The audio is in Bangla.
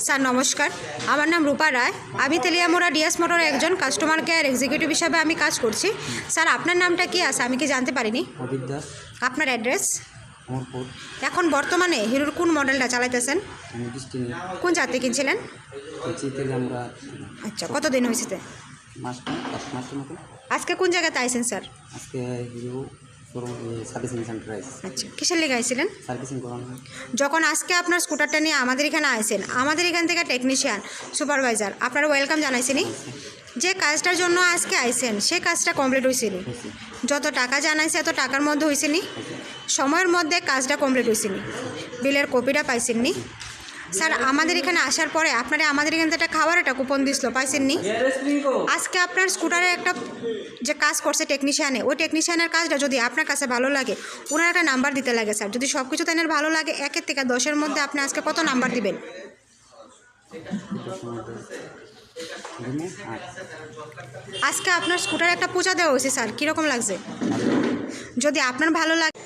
স্যার নমস্কার, আমার নাম রূপা রায়। আমি তেলিয়ামোড়া ডিএস মোটর একজন কাস্টমার কেয়ার এক্সিকিউটিভ হিসাবে আমি কাজ করছি। স্যার আপনার নামটা কি আছে আমি কি জানতে পারিনি? অদিত দাস, আপনার অ্যাড্রেস? অমরপুর। এখন বর্তমানে হিরোর কোন মডেলটা চালাইতেছেন? আমি ডিস্ট্রিক্ট কোন জাতি কিনছিলেন? চিতেলে আমরা আচ্ছা, কতদিন হয়েছে? মাসটা 10 মাসের মতো। আজকে কোন জায়গাতে আইছেন স্যার? আজকে হিরো শোরুম সার্ভিসিং সেন্টারে আইসি। আচ্ছা, কিসের লেগে আইছিলেন? সার্ভিসিং করানো। যখন আজকে আপনার স্কুটারটা নিয়ে আমাদের এখানে আইছেন, আমাদের এখান থেকে টেকনিশিয়ান সুপারভাইজার আপনারা ওয়েলকাম জানাইছিনি? যে কাজটার জন্য আজকে আইছেন সে কাজটা কমপ্লিট হয়েছিল? যত টাকা জানাইছে এত টাকার মধ্যে হয়েছেনি? সময়ের মধ্যে কাজটা কমপ্লিট হয়েছেনি? বিলের কপিটা পাইছেননি? স্যার আমাদের এখানে আসার পরে আপনারা আমাদের এখান থেকে খাওয়ার একটা কুপন দিছিল, পাইছেননি? আজকে আপনার স্কুটারের একটা যে কাজ করছে টেকনিশিয়ানে, ওই টেকনিশিয়ানের কাজটা যদি আপনার কাছে ভালো লাগে ওনার একটা নাম্বার দিতে লাগে স্যার। যদি সব কিছু তাদের ভালো লাগে 1 থেকে 10-এর মধ্যে আপনি আজকে কত নাম্বার দিবেন? আজকে আপনার স্কুটারে একটা পূজা দেওয়া হয়েছে স্যার, কীরকম লাগছে? যদি আপনার ভালো লাগে